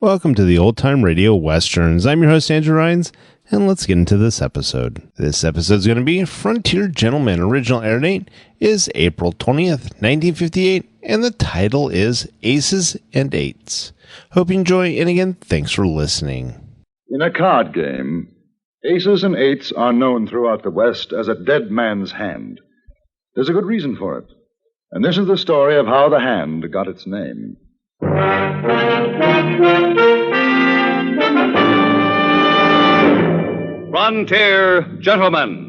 Welcome to the Old Time Radio Westerns. I'm your host, Andrew Rhynes, and let's get into this episode. This episode is going to be Frontier Gentleman. Original air date is April 20th, 1958, and the title is Aces and Eights. Hope you enjoy, and again, thanks for listening. In a card game, aces and eights are known throughout the West as a dead man's hand. There's a good reason for it, and this is the story of how the hand got its name. Frontier Gentlemen.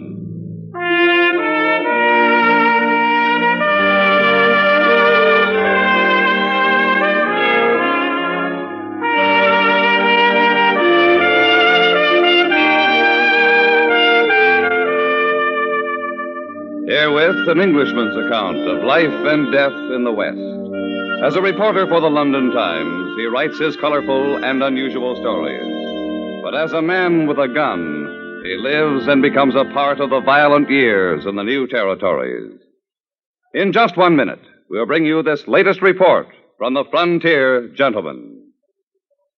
Herewith an Englishman's account of life and death in the West. As a reporter for the London Times, he writes his colorful and unusual stories. But as a man with a gun, he lives and becomes a part of the violent years in the new territories. In just 1 minute, we'll bring you this latest report from the Frontier Gentleman.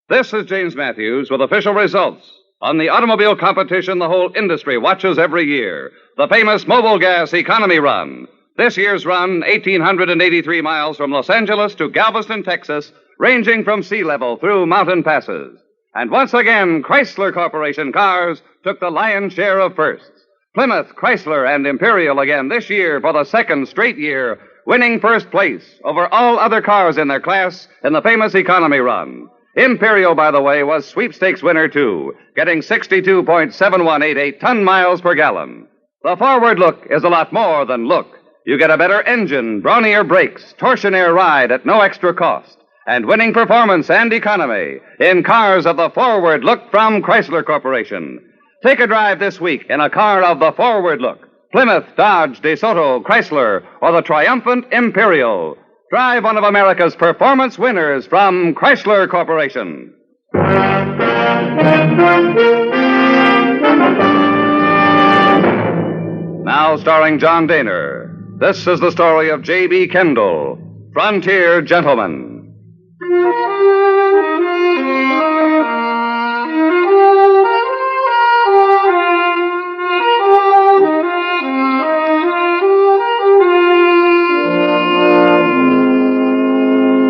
This is James Matthews with official results on the automobile competition the whole industry watches every year, the famous Mobile Gas Economy Run. This year's run, 1,883 miles from Los Angeles to Galveston, Texas, ranging from sea level through mountain passes. And once again, Chrysler Corporation cars took the lion's share of firsts. Plymouth, Chrysler, and Imperial again this year for the second straight year, winning first place over all other cars in their class in the famous economy run. Imperial, by the way, was sweepstakes winner, too, getting 62.7188 ton miles per gallon. The forward look is a lot more than look. You get a better engine, brawnier brakes, torsionaire ride at no extra cost, and winning performance and economy in cars of the forward look from Chrysler Corporation. Take a drive this week in a car of the forward look. Plymouth, Dodge, DeSoto, Chrysler, or the triumphant Imperial. Drive one of America's performance winners from Chrysler Corporation. Now starring John Dehner. This is the story of J.B. Kendall, Frontier Gentleman.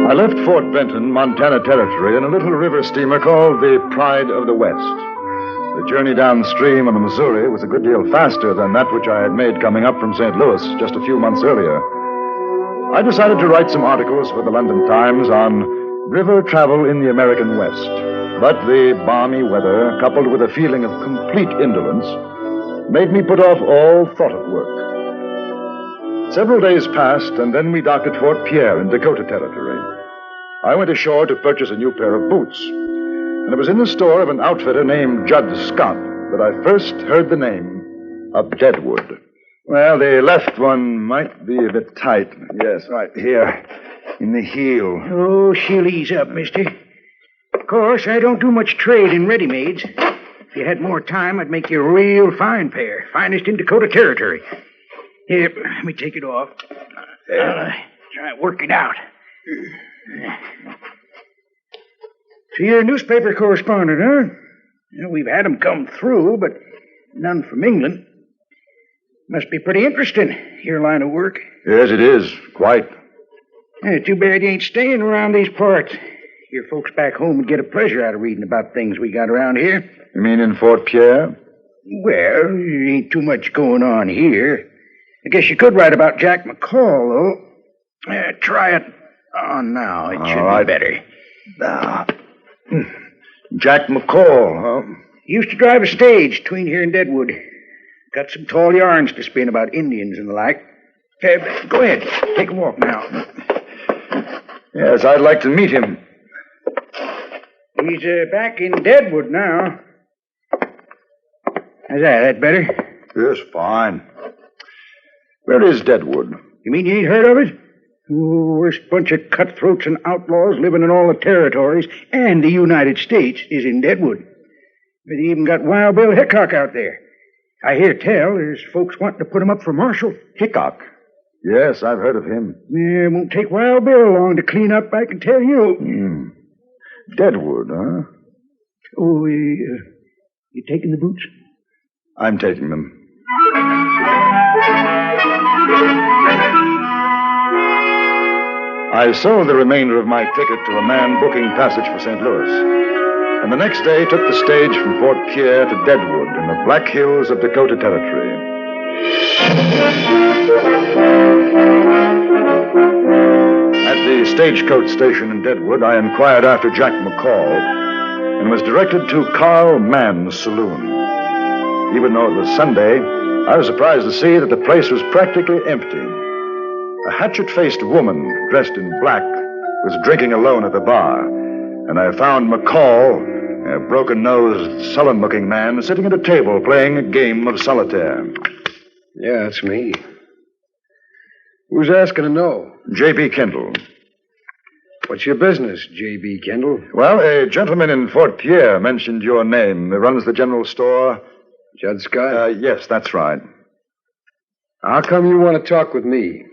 I left Fort Benton, Montana Territory, in a little river steamer called the Pride of the West. The journey downstream on the Missouri was a good deal faster than that which I had made coming up from St. Louis just a few months earlier. I decided to write some articles for the London Times on river travel in the American West. But the balmy weather, coupled with a feeling of complete indolence, made me put off all thought of work. Several days passed, and then we docked at Fort Pierre in Dakota Territory. I went ashore to purchase a new pair of boots. And it was in the store of an outfitter named Judd Scott that I first heard the name of Deadwood. Well, the left one might be a bit tight. Yes, right here, in the heel. Oh, she'll ease up, mister. Of course, I don't do much trade in ready-mades. If you had more time, I'd make you a real fine pair. Finest in Dakota Territory. Here, let me take it off. Try working out. So you're a newspaper correspondent, huh? We've had 'em come through, but none from England. Must be pretty interesting, your line of work. Yes, it is. Quite. Too bad you ain't staying around these parts. Your folks back home would get a pleasure out of reading about things we got around here. You mean in Fort Pierre? Well, there ain't too much going on here. I guess you could write about Jack McCall, though. Try it on now. It should be better. Jack McCall, huh? He used to drive a stage between here and Deadwood. Got some tall yarns to spin about Indians and the like. Go ahead. Take a walk now. Yes, I'd like to meet him. He's back in Deadwood now. How's that? That better? Yes, fine. Where is Deadwood? You mean you ain't heard of it? Worst bunch of cutthroats and outlaws living in all the territories and the United States is in Deadwood. They even got Wild Bill Hickok out there. I hear tell there's folks wanting to put him up for marshal. Hickok? Yes, I've heard of him. Yeah, it won't take Wild Bill long to clean up, I can tell you. Deadwood, huh? Oh, you taking the boots? I'm taking them. I sold the remainder of my ticket to a man booking passage for St. Louis, and the next day took the stage from Fort Pierre to Deadwood in the Black Hills of Dakota Territory. At the stagecoach station in Deadwood, I inquired after Jack McCall and was directed to Carl Mann's saloon. Even though it was Sunday, I was surprised to see that the place was practically empty. A hatchet-faced woman dressed in black was drinking alone at the bar, and I found McCall, a broken-nosed, sullen-looking man, sitting at a table playing a game of solitaire. Yeah, it's me. Who's asking to know? J.B. Kendall. What's your business, J.B. Kendall? Well, a gentleman in Fort Pierre mentioned your name. He runs the general store. Judd Scott? Yes, that's right. How come you want to talk with me?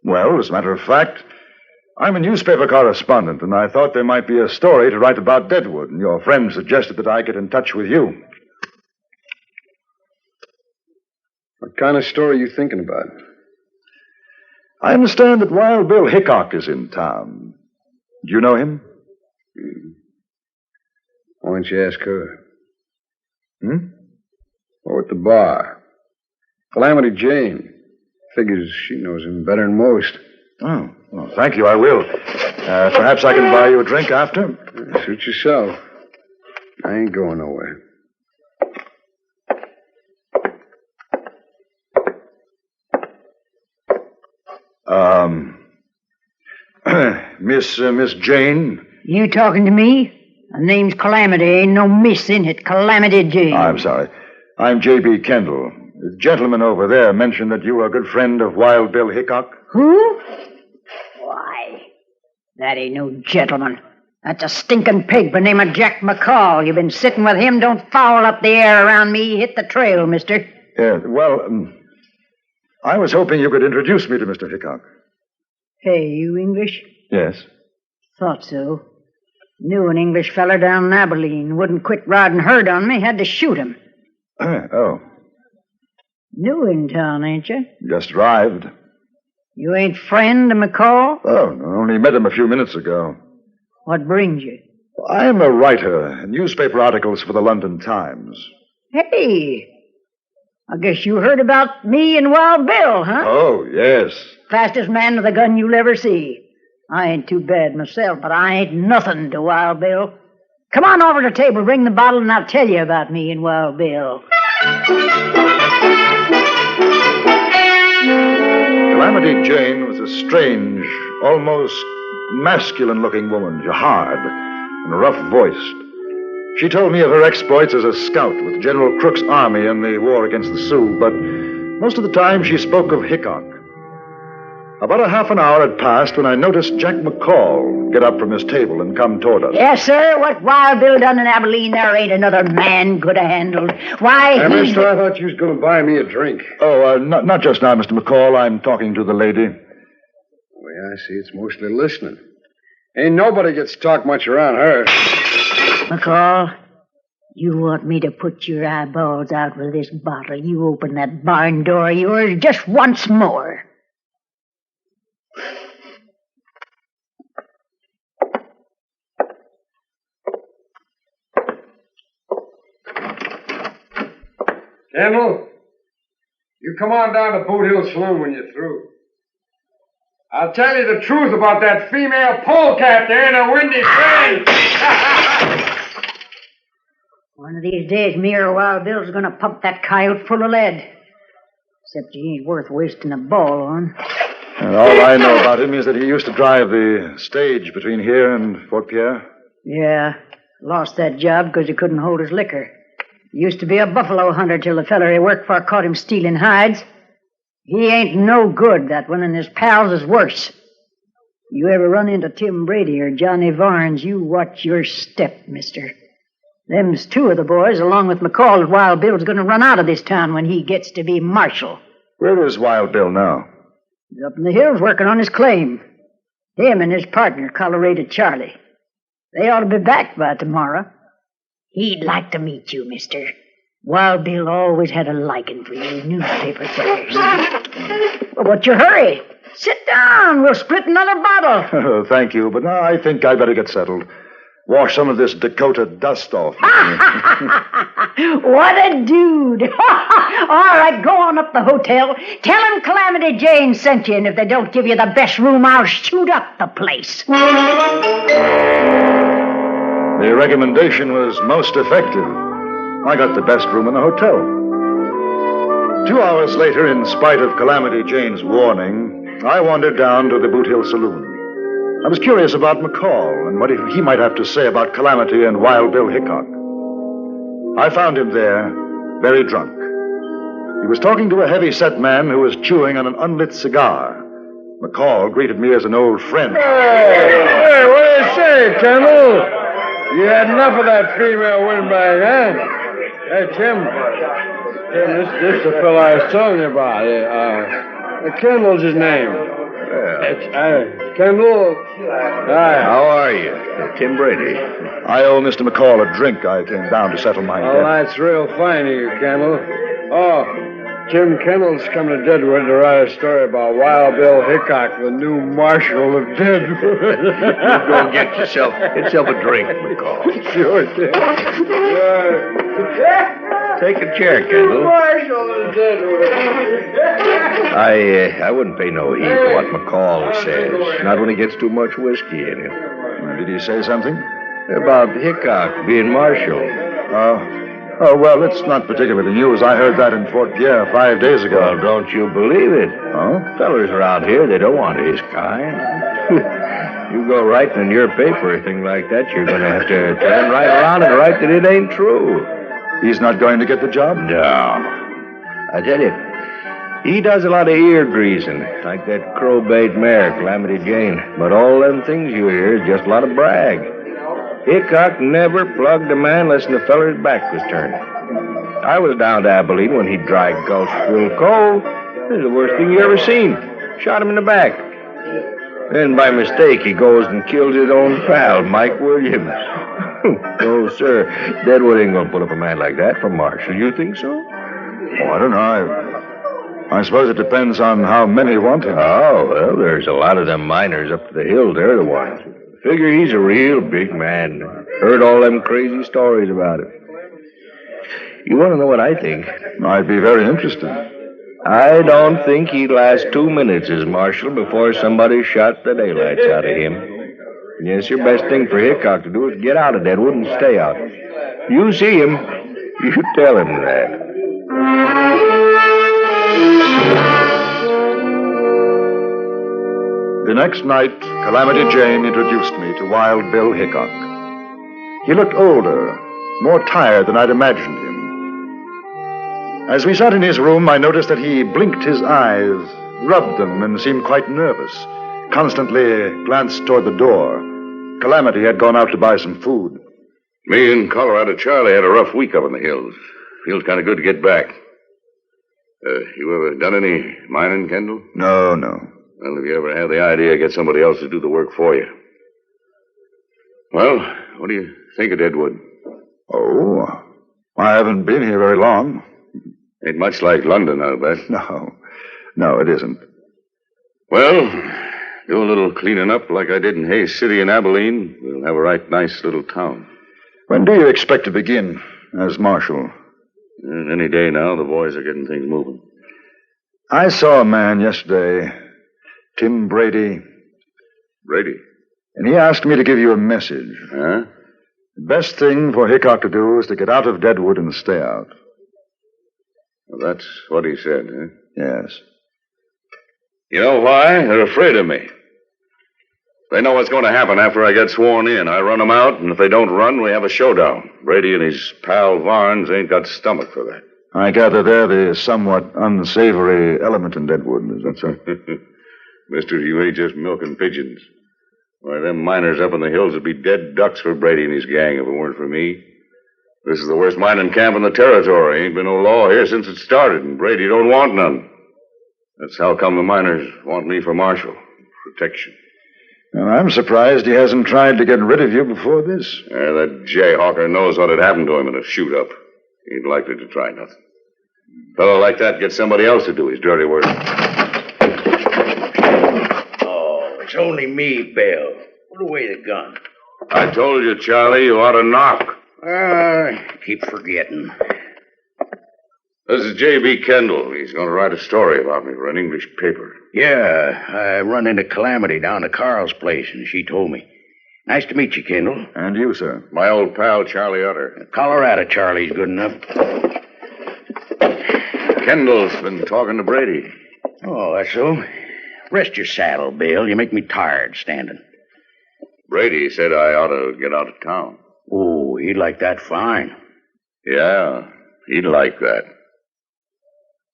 Well, as a matter of fact, I'm a newspaper correspondent, and I thought there might be a story to write about Deadwood, and your friend suggested that I get in touch with you. What kind of story are you thinking about? I understand that Wild Bill Hickok is in town. Do you know him? Why don't you ask her? Hmm? Or at the bar. Calamity Jane. Figures she knows him better than most. Oh, well, thank you, I will. Perhaps I can buy you a drink after? Suit yourself. I ain't going nowhere. Miss Jane? You talking to me? The name's Calamity. Ain't no miss in it. Calamity Jane. I'm sorry. I'm J.B. Kendall. The gentleman over there mentioned that you were a good friend of Wild Bill Hickok. Who? Why, that ain't no gentleman. That's a stinking pig by the name of Jack McCall. You've been sitting with him. Don't foul up the air around me. Hit the trail, mister. Yeah, well, I was hoping you could introduce me to Mr. Hickok. Hey, you English? Yes. Thought so. Knew an English feller down in Abilene. Wouldn't quit riding herd on me. Had to shoot him. Oh. New in town, ain't you? Just arrived. You ain't friend of McCall? Oh, no, only met him a few minutes ago. What brings you? I'm a writer, newspaper articles for the London Times. Hey, I guess you heard about me and Wild Bill, huh? Oh, yes. Fastest man with a gun you'll ever see. I ain't too bad myself, but I ain't nothing to Wild Bill. Come on over to the table, bring the bottle, and I'll tell you about me and Wild Bill. Calamity Jane was a strange, almost masculine-looking woman, hard and rough-voiced. She told me of her exploits as a scout with General Crook's army in the war against the Sioux, but most of the time she spoke of Hickok. About a half an hour had passed when I noticed Jack McCall get up from his table and come toward us. Yes, sir. What Wild Bill done in Abilene, there ain't another man could have handled. Why, Hey, he... mister, I thought you was going to buy me a drink. Oh, not just now, Mr. McCall. I'm talking to the lady. The way I see it's mostly listening. Ain't nobody gets to talk much around her. McCall, you want me to put your eyeballs out with this bottle. You open that barn door of yours just once more. Kendall, you come on down to Boot Hill Saloon when you're through. I'll tell you the truth about that female polecat there in a windy train. One of these days, me or Wild Bill's gonna pump that coyote full of lead. Except he ain't worth wasting a ball on. And all I know about him is that he used to drive the stage between here and Fort Pierre. Yeah, lost that job because he couldn't hold his liquor. Used to be a buffalo hunter till the feller he worked for caught him stealing hides. He ain't no good, that one, and his pals is worse. You ever run into Tim Brady or Johnny Varnes, you watch your step, mister. Them's two of the boys, along with McCall, that Wild Bill's going to run out of this town when he gets to be marshal. Where is Wild Bill now? He's up in the hills working on his claim. Him and his partner, Colorado Charlie. They ought to be back by tomorrow. He'd like to meet you, mister. Wild Bill always had a liking for you newspaper fellers. Well, what's your hurry? Sit down. We'll split another bottle. Thank you, but now I think I'd better get settled. Wash some of this Dakota dust off. What a dude. All right, go on up the hotel. Tell him Calamity Jane sent you, and if they don't give you the best room, I'll shoot up the place. The recommendation was most effective. I got the best room in the hotel. 2 hours later, in spite of Calamity Jane's warning, I wandered down to the Boot Hill Saloon. I was curious about McCall and what he might have to say about Calamity and Wild Bill Hickok. I found him there, very drunk. He was talking to a heavy-set man who was chewing on an unlit cigar. McCall greeted me as an old friend. Hey, what do you say, Kendall? You had enough of that female windbag, huh? Hey, Tim, this is the fellow I was telling you about. Kendall's his name. Kendall. Hi. How are you? Tim Brady. I owe Mr. McCall a drink. I came down to settle my Oh, debt. that's real fine of you, Kendall. Oh, Jim Kendall's come to Deadwood to write a story about Wild Bill Hickok, the new marshal of Deadwood. Go get yourself a drink, McCall. Sure, Tim. Take a chair, Kendall. Marshal of Deadwood. I wouldn't pay no heed to what McCall says. Not when he gets too much whiskey in him. Did he say something? About Hickok being marshal. Well, it's not particularly news. I heard that in Fort Pierre 5 days ago. Well, don't you believe it? Oh? Fellers around here, they don't want his kind. You go writing in your paper a thing like that, you're going to have to turn right around and write that it ain't true. He's not going to get the job? No. I tell you, he does a lot of ear greasing, like that crow-bait mare, Calamity Jane. But all them things you hear is just a lot of brag. Hickok never plugged a man unless the feller's back was turned. I was down to Abilene when he dry gulched Will Cole. This is the worst thing you ever seen. Shot him in the back. Then by mistake he goes and kills his own pal, Mike Williams. No, sir. Deadwood ain't gonna put up a man like that for marshal. You think so? Oh, I don't know. I suppose it depends on how many want him. Oh, well, there's a lot of them miners up to the hill. They're the ones. Figure he's a real big man. Heard all them crazy stories about him. You want to know what I think? I'd be very interested. I don't think he'd last 2 minutes as marshal before somebody shot the daylights out of him. Yes, your best thing for Hickok to do is get out of Deadwood and stay out. You see him, you tell him that. The next night, Calamity Jane introduced me to Wild Bill Hickok. He looked older, more tired than I'd imagined him. As we sat in his room, I noticed that he blinked his eyes, rubbed them, and seemed quite nervous. Constantly glanced toward the door. Calamity had gone out to buy some food. Me and Colorado Charlie had a rough week up in the hills. Feels kind of good to get back. You ever done any mining, Kendall? No. Well, if you ever had the idea, get somebody else to do the work for you. Well, what do you think of Deadwood? Oh, I haven't been here very long. Ain't much like London, I'll bet. No, it isn't. Well, do a little cleaning up like I did in Hayes City and Abilene. We'll have a right nice little town. When do you expect to begin as marshal? Any day now, the boys are getting things moving. I saw a man yesterday, Tim Brady. Brady? And he asked me to give you a message. Huh? The best thing for Hickok to do is to get out of Deadwood and stay out. Well, that's what he said, huh? Yes. You know why? They're afraid of me. They know what's going to happen after I get sworn in. I run them out, and if they don't run, we have a showdown. Brady and his pal Varnes ain't got stomach for that. I gather they're the somewhat unsavory element in Deadwood, is that so? Mister, you ain't just milking pigeons. Why, them miners up in the hills would be dead ducks for Brady and his gang if it weren't for me. This is the worst mining camp in the territory. Ain't been no law here since it started, and Brady don't want none. That's how come the miners want me for marshal. Protection. Well, I'm surprised he hasn't tried to get rid of you before this. That jayhawker knows what had happened to him in a shoot-up. He ain't likely to try nothing. A fellow like that gets somebody else to do his dirty work. Oh, it's only me, Bill. Put away the gun. I told you, Charlie, you ought to knock. Keep forgetting. This is J.B. Kendall. He's going to write a story about me for an English paper. Yeah, I run into Calamity down to Carl's place, and she told me. Nice to meet you, Kendall. And you, sir. My old pal, Charlie Utter. Colorado Charlie's good enough. Kendall's been talking to Brady. Oh, that's so. Rest your saddle, Bill. You make me tired standing. Brady said I ought to get out of town. Oh, he'd like that fine. Yeah, he'd like that.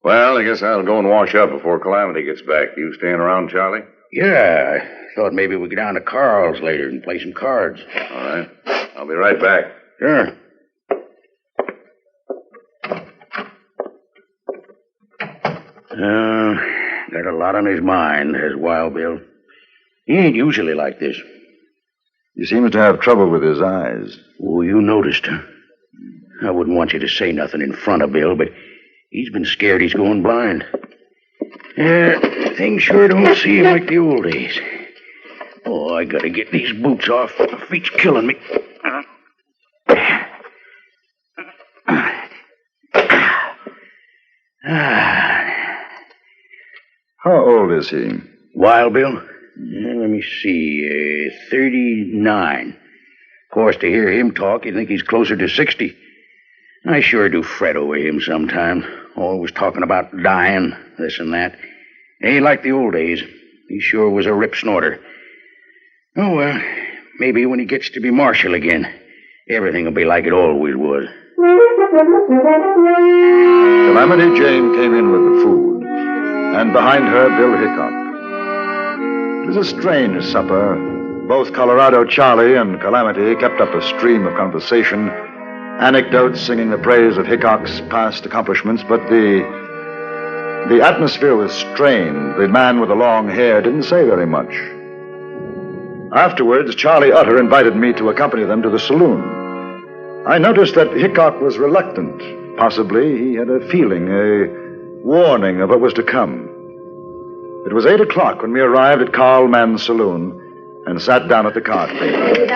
Well, I guess I'll go and wash up before Calamity gets back. You staying around, Charlie? Yeah, I thought maybe we'd go down to Carl's later and play some cards. All right. I'll be right back. Sure. Got a lot on his mind, has Wild Bill. He ain't usually like this. He seems to have trouble with his eyes. Oh, you noticed, huh? I wouldn't want you to say nothing in front of Bill, but he's been scared he's going blind. Things sure don't seem like the old days. Oh, I gotta get these boots off. My feet's killing me. How old is he? Wild Bill? Let me see. 39. Of course, to hear him talk, you'd think he's closer to 60. I sure do fret over him sometime. Always talking about dying, this and that. Ain't like the old days. He sure was a rip snorter. Oh, well, maybe when he gets to be marshal again, everything will be like it always was. Calamity Jane came in with the food, and behind her, Bill Hickok. It was a strange supper. Both Colorado Charlie and Calamity kept up a stream of conversation, anecdotes singing the praise of Hickok's past accomplishments, but the atmosphere was strained. The man with the long hair didn't say very much. Afterwards, Charlie Utter invited me to accompany them to the saloon. I noticed that Hickok was reluctant. Possibly he had a feeling, a warning of what was to come. It was 8 o'clock when we arrived at Carl Mann's saloon and sat down at the card table.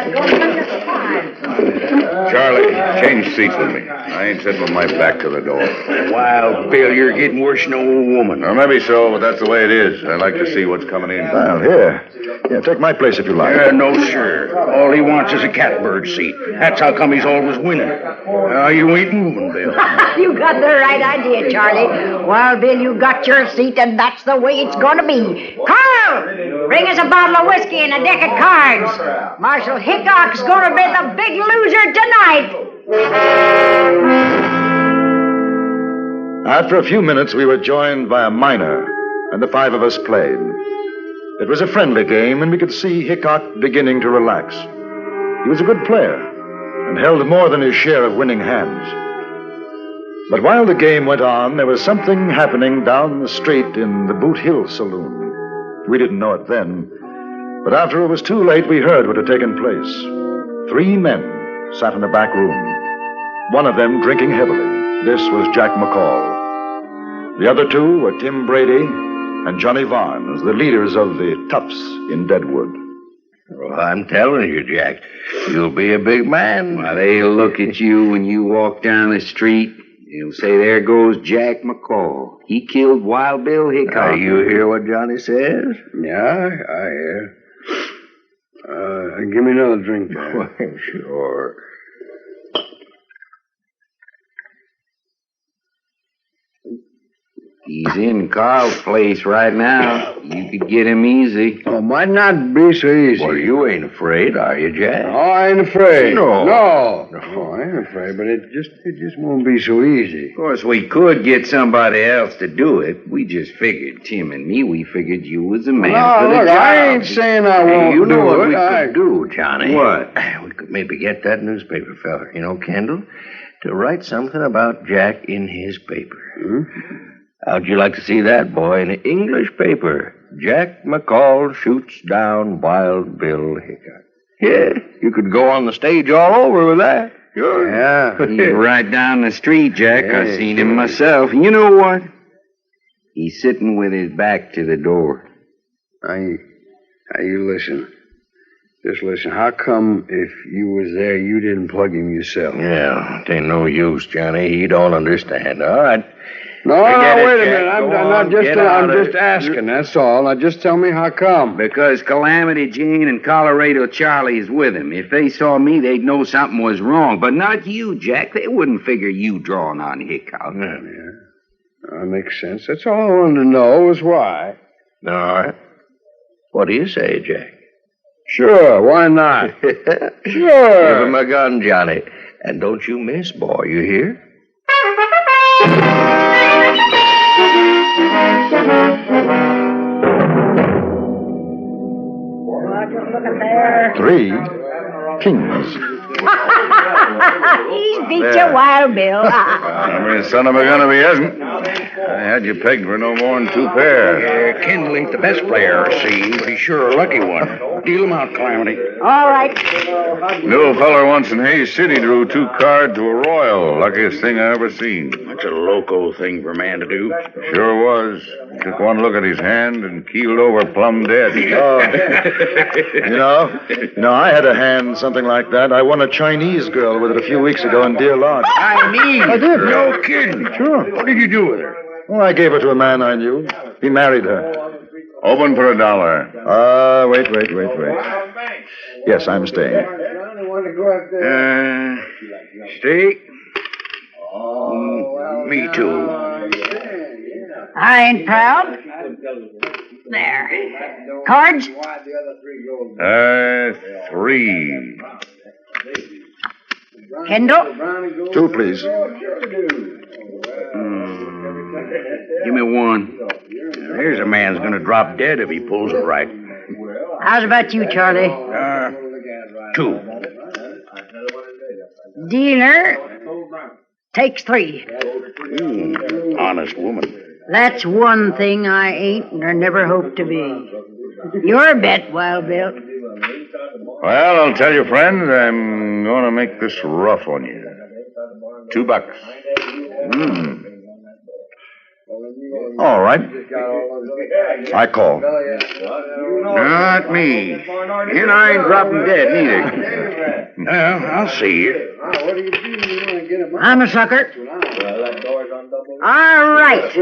Charlie, change seats with me. I ain't sitting with my back to the door. Wild Bill, you're getting worse than an old woman. Well, maybe so, but that's the way it is. I like to see what's coming in. Well, here. Yeah, take my place if you like. No, sir. All he wants is a catbird seat. That's how come he's always winning. You ain't moving, Bill. You got the right idea, Charlie. Wild Bill, you got your seat, and that's the way it's going to be. Carl, bring us a bottle of whiskey and a deck of cards. Marshal Hickok's going to be the big loser tonight. After a few minutes, we were joined by a miner, and the 5 of us played. It was a friendly game, and we could see Hickok beginning to relax. He was a good player, and held more than his share of winning hands. But while the game went on, there was something happening down the street in the Boot Hill Saloon. We didn't know it then, but after it was too late, we heard what had taken place. 3 men sat in a back room, one of them drinking heavily. This was Jack McCall. The other 2 were Tim Brady and Johnny Varnes, the leaders of the Toughs in Deadwood. Well, I'm telling you, Jack, you'll be a big man. Why, they'll look at you when you walk down the street. They'll say, there goes Jack McCall. He killed Wild Bill Hickok. You hear what Johnny says? Yeah, I hear. Give me another drink, Jack. Well, sure. He's in Carl's place right now. You could get him easy. Oh, might not be so easy. Well, you ain't afraid, are you, Jack? No, I ain't afraid. No. No, I ain't afraid, but it just won't be so easy. Of course, we could get somebody else to do it. We just figured, Tim and me, we figured you was the man for the look, job. I ain't saying I won't You know do what it. we could do, Johnny? What? We could maybe get that newspaper fella, Kendall, to write something about Jack in his paper. Hmm? How'd you like to see that, boy, in an English paper? Jack McCall shoots down Wild Bill Hickok. Yeah, you could go on the stage all over with that. Sure. Yeah, he's right down the street, Jack. I seen him myself. And you know what? He's sitting with his back to the door. Now, you listen. Just listen. How come if you was there, you didn't plug him yourself? Yeah, it ain't no use, Johnny. He don't understand. All right. No, wait a minute. I'm just asking, that's all. Now, just tell me how come. Because Calamity Jane and Colorado Charlie's with him. If they saw me, they'd know something was wrong. But not you, Jack. They wouldn't figure you drawing on Hickok. Yeah. That makes sense. That's all I wanted to know was why. All right. What do you say, Jack? Sure, why not? Sure. Give him a gun, Johnny. And don't you miss, boy, you hear? Look at there. 3 kings. He's beat you, Wild Bill. I mean, son of a gun if he hasn't. I had you pegged for no more than 2 pair. Kendall ain't the best player I've seen, but he's sure a lucky one. Deal him out, Calamity. All right. The old feller once in Hayes City drew 2 cards to a royal. Luckiest thing I ever seen. That's a loco thing for a man to do. Sure was. Took one look at his hand and keeled over plumb dead. You know, I had a hand something like that. I won a Chinese girl with it a few weeks ago in Deer Lodge. Chinese? I did. No kidding. Sure. What did you do with her? Well, I gave her to a man I knew. He married her. Open for $1. Wait. Yes, I'm staying. Stay? Me too. I ain't proud. There. Cards? 3. Kendall? 2, please. Give me 1. Here's a man's gonna drop dead if he pulls it right. How's about you, Charlie? 2. Dehner takes 3. Honest woman. That's one thing I ain't or never hope to be. Your bet, Wild Bill. Well, I'll tell you, friend, I'm going to make this rough on you. $2. All right. I call. Not me. And I ain't dropping dead, neither. Well, I'll see you. I'm a sucker. All right.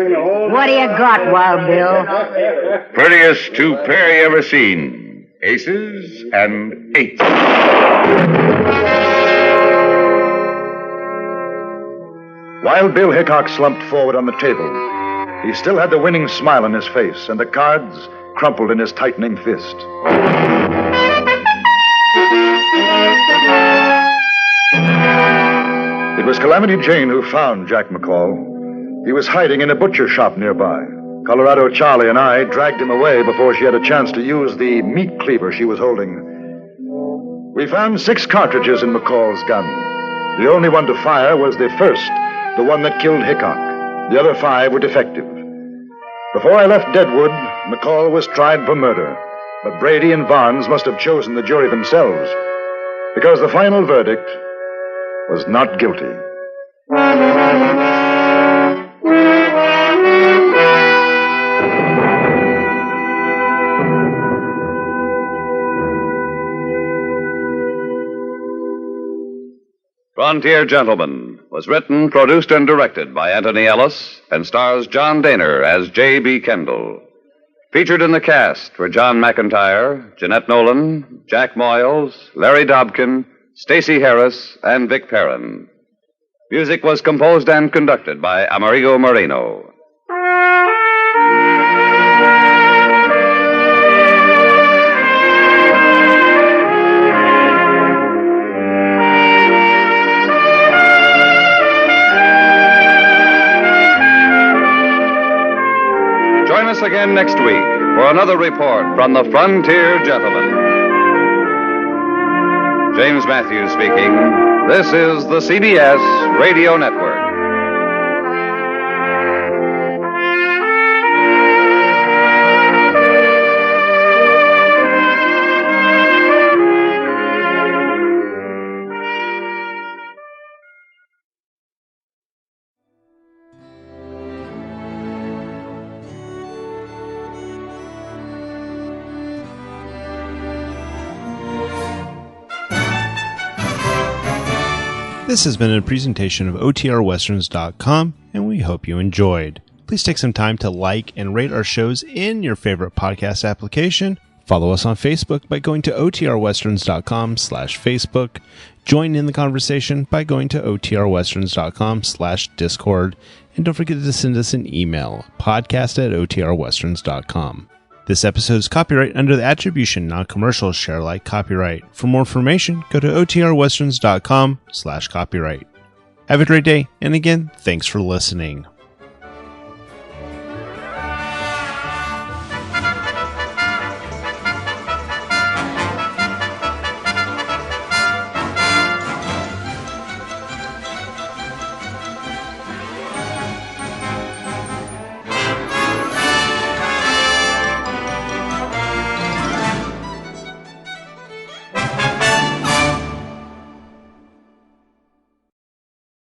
What do you got, Wild Bill? Prettiest 2 pair you ever seen. Aces and 8s. Wild Bill Hickok slumped forward on the table. He still had the winning smile on his face, and the cards crumpled in his tightening fist. It was Calamity Jane who found Jack McCall. He was hiding in a butcher shop nearby. Colorado Charlie and I dragged him away before she had a chance to use the meat cleaver she was holding. We found 6 cartridges in McCall's gun. The only one to fire was the first, the one that killed Hickok. The other 5 were defective. Before I left Deadwood, McCall was tried for murder. But Brady and Barnes must have chosen the jury themselves, because the final verdict was not guilty. Frontier Gentlemen was written, produced, and directed by Antony Ellis and stars John Dehner as J.B. Kendall. Featured in the cast were John McIntire, Jeanette Nolan, Jack Moyles, Larry Dobkin, Stacy Harris, and Vic Perrin. Music was composed and conducted by Amerigo Moreno. Join us again next week for another report from the Frontier Gentlemen. James Matthews speaking. This is the CBS Radio Network. This has been a presentation of OTRWesterns.com, and we hope you enjoyed. Please take some time to like and rate our shows in your favorite podcast application. Follow us on Facebook by going to OTRWesterns.com/Facebook. Join in the conversation by going to OTRWesterns.com/Discord. And don't forget to send us an email, podcast@OTRWesterns.com. This episode is copyright under the Attribution Non-Commercial Share Alike copyright. For more information, go to OTRWesterns.com/copyright. Have a great day, and again, thanks for listening.